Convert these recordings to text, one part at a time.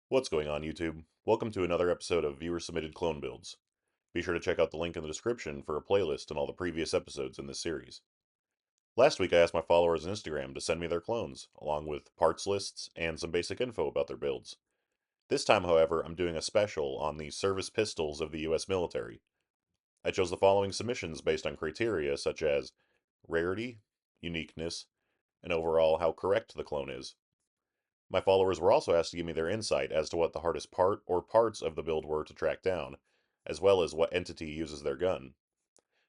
What's going on, YouTube? Welcome to another episode of viewer-submitted clone builds. Be sure to check out the link in the description for a playlist and all the previous episodes in this series. Last week I asked my followers on Instagram to send me their clones, along with parts lists and some basic info about their builds. This time, however, I'm doing a special on the service pistols of the US military. I chose the following submissions based on criteria such as rarity, uniqueness, and overall how correct the clone is. My followers were also asked to give me their insight as to what the hardest part or parts of the build were to track down, as well as what entity uses their gun.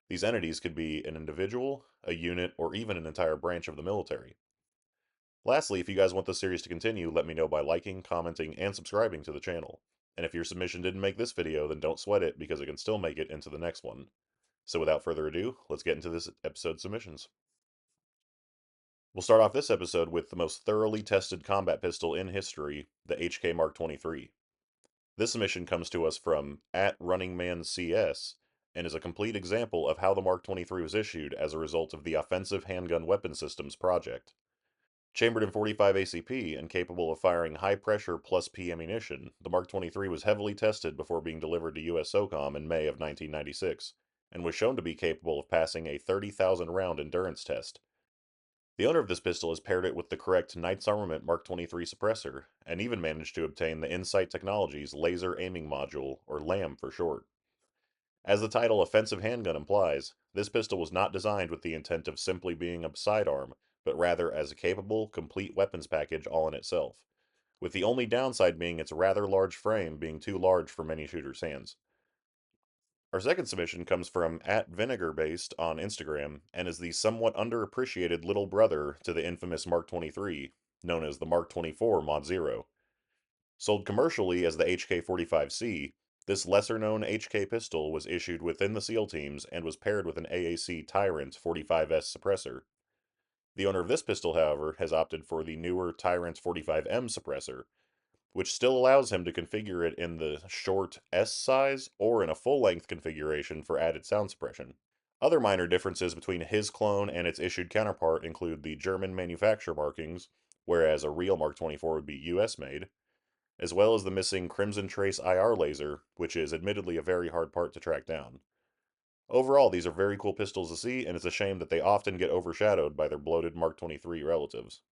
These entities could be an individual, a unit, or even an entire branch of the military. Lastly, if you guys want this series to continue, let me know by liking, commenting, and subscribing to the channel. And if your submission didn't make this video, then don't sweat it because it can still make it into the next one. So without further ado, let's get into this episode's submissions. We'll start off this episode with the most thoroughly tested combat pistol in history, the HK Mark 23. This submission comes to us from @RunningManCS and is a complete example of how the Mark 23 was issued as a result of the Offensive Handgun Weapon Systems project. Chambered in 45 ACP and capable of firing high-pressure plus P ammunition, the Mark 23 was heavily tested before being delivered to US SOCOM in May of 1996, and was shown to be capable of passing a 30,000 round endurance test. The owner of this pistol has paired it with the correct Knight's Armament Mark 23 suppressor, and even managed to obtain the Insight Technologies Laser Aiming Module, or LAM for short. As the title Offensive Handgun implies, this pistol was not designed with the intent of simply being a sidearm, but rather as a capable, complete weapons package all in itself, with the only downside being its rather large frame being too large for many shooters' hands. Our second submission comes from @VinegarBased on Instagram and is the somewhat underappreciated little brother to the infamous Mark 23, known as the Mark 24 Mod Zero. Sold commercially as the HK-45C, this lesser-known HK pistol was issued within the SEAL teams and was paired with an AAC Tyrant 45S suppressor. The owner of this pistol, however, has opted for the newer Tyrant 45M suppressor, which still allows him to configure it in the short S size or in a full-length configuration for added sound suppression. Other minor differences between his clone and its issued counterpart include the German manufacturer markings, whereas a real Mark 24 would be US made, as well as the missing Crimson Trace IR laser, which is admittedly a very hard part to track down. Overall, these are very cool pistols to see, and it's a shame that they often get overshadowed by their bloated Mark 23 relatives.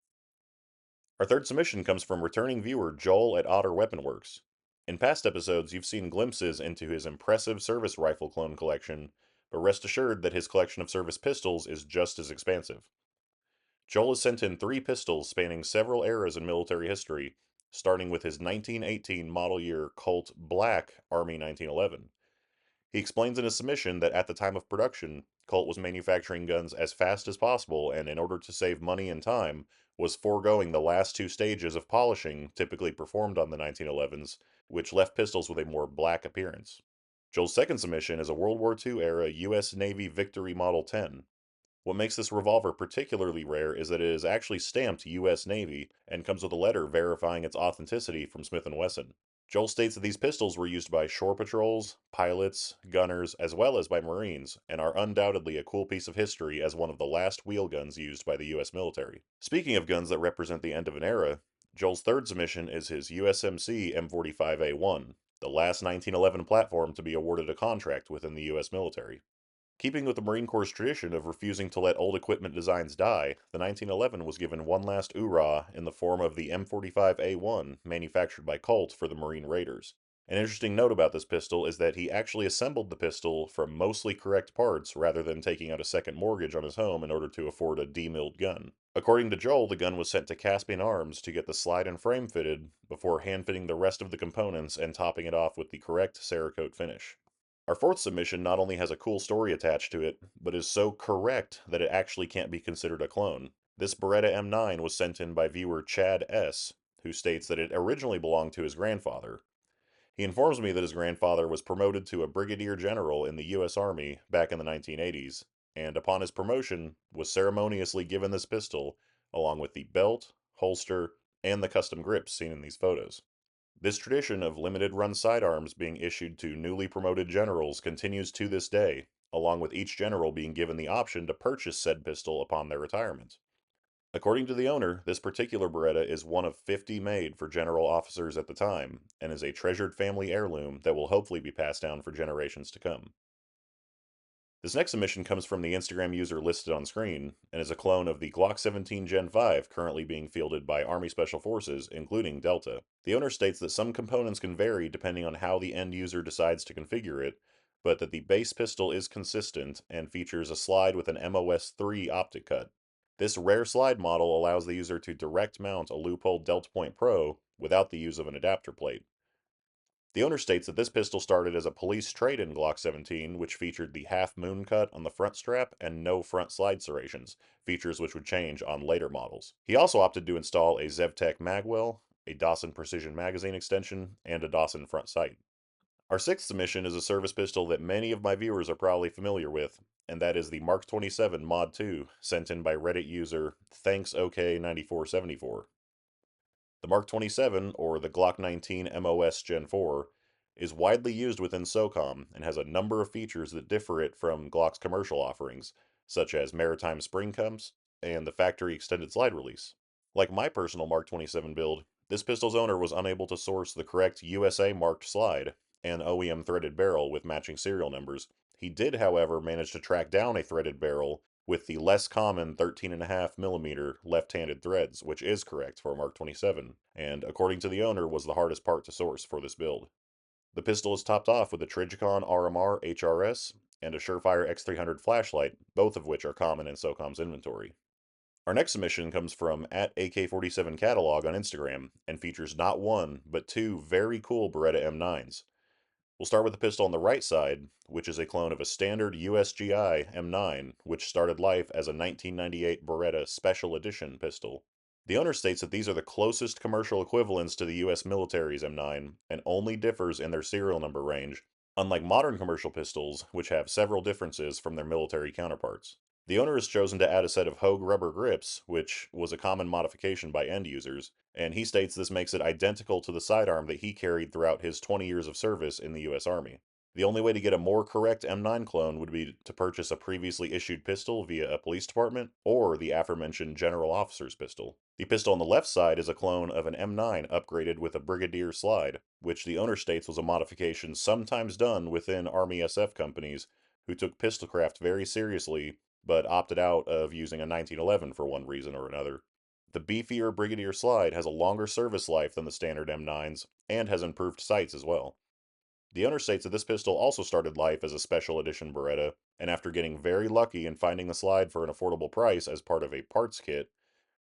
Our third submission comes from returning viewer Joel at Otter Weapon Works. In past episodes, you've seen glimpses into his impressive service rifle clone collection, but rest assured that his collection of service pistols is just as expansive. Joel has sent in 3 pistols spanning several eras in military history, starting with his 1918 model year Colt Black Army 1911. He explains in his submission that at the time of production, Colt was manufacturing guns as fast as possible and in order to save money and time, was foregoing the last 2 stages of polishing typically performed on the 1911s, which left pistols with a more black appearance. Joel's second submission is a World War II era US Navy Victory Model 10. What makes this revolver particularly rare is that it is actually stamped US Navy and comes with a letter verifying its authenticity from Smith & Wesson. Joel states that these pistols were used by shore patrols, pilots, gunners, as well as by Marines, and are undoubtedly a cool piece of history as one of the last wheel guns used by the US military. Speaking of guns that represent the end of an era, Joel's third submission is his USMC M45A1, the last 1911 platform to be awarded a contract within the US military. Keeping with the Marine Corps' tradition of refusing to let old equipment designs die, the 1911 was given one last oorah in the form of the M45A1 manufactured by Colt for the Marine Raiders. An interesting note about this pistol is that he actually assembled the pistol from mostly correct parts rather than taking out a second mortgage on his home in order to afford a demilled gun. According to Joel, the gun was sent to Caspian Arms to get the slide and frame fitted before hand-fitting the rest of the components and topping it off with the correct Cerakote finish. Our fourth submission not only has a cool story attached to it, but is so correct that it actually can't be considered a clone. This Beretta M9 was sent in by viewer Chad S., who states that it originally belonged to his grandfather. He informs me that his grandfather was promoted to a brigadier general in the US Army back in the 1980s, and upon his promotion was ceremoniously given this pistol, along with the belt, holster, and the custom grips seen in these photos. This tradition of limited run sidearms being issued to newly promoted generals continues to this day, along with each general being given the option to purchase said pistol upon their retirement. According to the owner, this particular Beretta is one of 50 made for general officers at the time, and is a treasured family heirloom that will hopefully be passed down for generations to come. This next submission comes from the Instagram user listed on screen, and is a clone of the Glock 17 Gen 5 currently being fielded by Army Special Forces, including Delta. The owner states that some components can vary depending on how the end user decides to configure it, but that the base pistol is consistent and features a slide with an MOS-3 optic cut. This rare slide model allows the user to direct mount a Loophole Delta Point Pro without the use of an adapter plate. The owner states that this pistol started as a police trade-in Glock 17, which featured the half-moon cut on the front strap and no front slide serrations, features which would change on later models. He also opted to install a Zevtech magwell, a Dawson precision magazine extension, and a Dawson front sight. Our sixth submission is a service pistol that many of my viewers are probably familiar with, and that is the Mark 27 Mod 2, sent in by Reddit user ThanksOK9474. The Mark 27, or the Glock 19 MOS Gen 4, is widely used within SOCOM and has a number of features that differ it from Glock's commercial offerings, such as maritime spring cups and the factory extended slide release. Like my personal Mark 27 build, this pistol's owner was unable to source the correct USA marked slide and OEM threaded barrel with matching serial numbers. He did, however, manage to track down a threaded barrel with the less common 13.5mm left-handed threads, which is correct for a Mark 27, and according to the owner was the hardest part to source for this build. The pistol is topped off with a Trijicon RMR HRS and a Surefire X300 flashlight, both of which are common in SOCOM's inventory. Our next submission comes from at AK47 Catalog on Instagram and features not one, but two very cool Beretta M9s. We'll start with the pistol on the right side, which is a clone of a standard USGI M9, which started life as a 1998 Beretta Special Edition pistol. The owner states that these are the closest commercial equivalents to the US military's M9, and only differs in their serial number range, unlike modern commercial pistols, which have several differences from their military counterparts. The owner has chosen to add a set of Hogue rubber grips, which was a common modification by end users, and he states this makes it identical to the sidearm that he carried throughout his 20 years of service in the US Army. The only way to get a more correct M9 clone would be to purchase a previously issued pistol via a police department or the aforementioned general officer's pistol. The pistol on the left side is a clone of an M9 upgraded with a Brigadier slide, which the owner states was a modification sometimes done within Army SF companies who took pistolcraft very seriously but opted out of using a 1911 for one reason or another. The beefier Brigadier slide has a longer service life than the standard M9s and has improved sights as well. The owner states that this pistol also started life as a special edition Beretta, and after getting very lucky and finding the slide for an affordable price as part of a parts kit,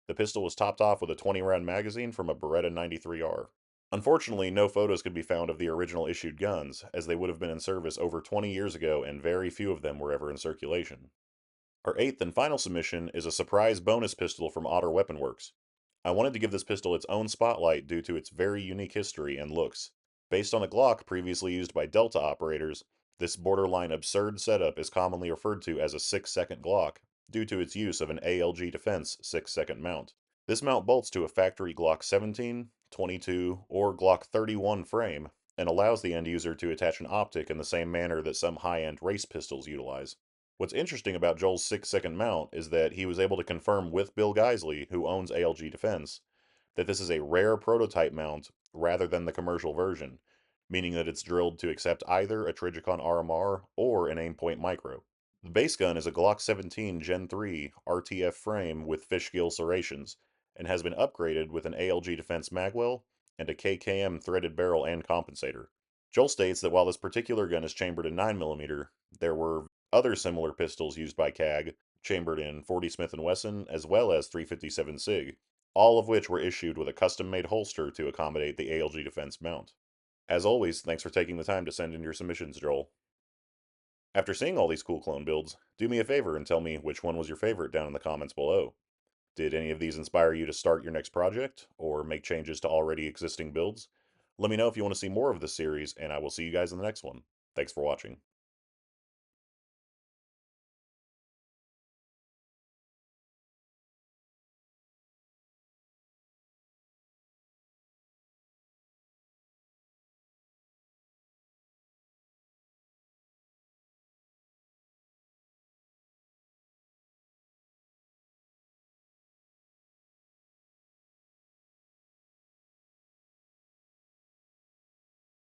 the pistol was topped off with a 20-round magazine from a Beretta 93R. Unfortunately, no photos could be found of the original issued guns, as they would have been in service over 20 years ago and very few of them were ever in circulation. Our eighth and final submission is a surprise bonus pistol from Otter Weapon Works. I wanted to give this pistol its own spotlight due to its very unique history and looks. Based on a Glock previously used by Delta operators, this borderline absurd setup is commonly referred to as a 6-second Glock, due to its use of an ALG Defense 6-second mount. This mount bolts to a factory Glock 17, 22, or Glock 31 frame, and allows the end user to attach an optic in the same manner that some high-end race pistols utilize. What's interesting about Joel's 6-second mount is that he was able to confirm with Bill Geisley, who owns ALG Defense, that this is a rare prototype mount rather than the commercial version, meaning that it's drilled to accept either a Trijicon RMR or an Aimpoint Micro. The base gun is a Glock 17 Gen 3 RTF frame with fishgill serrations, and has been upgraded with an ALG Defense magwell and a KKM threaded barrel and compensator. Joel states that while this particular gun is chambered in 9mm, there were other similar pistols used by CAG, chambered in 40 Smith & Wesson as well as 357 SIG, all of which were issued with a custom-made holster to accommodate the ALG Defense mount. As always, thanks for taking the time to send in your submissions, Joel. After seeing all these cool clone builds, do me a favor and tell me which one was your favorite down in the comments below. Did any of these inspire you to start your next project, or make changes to already existing builds? Let me know if you want to see more of this series, and I will see you guys in the next one. Thanks for watching.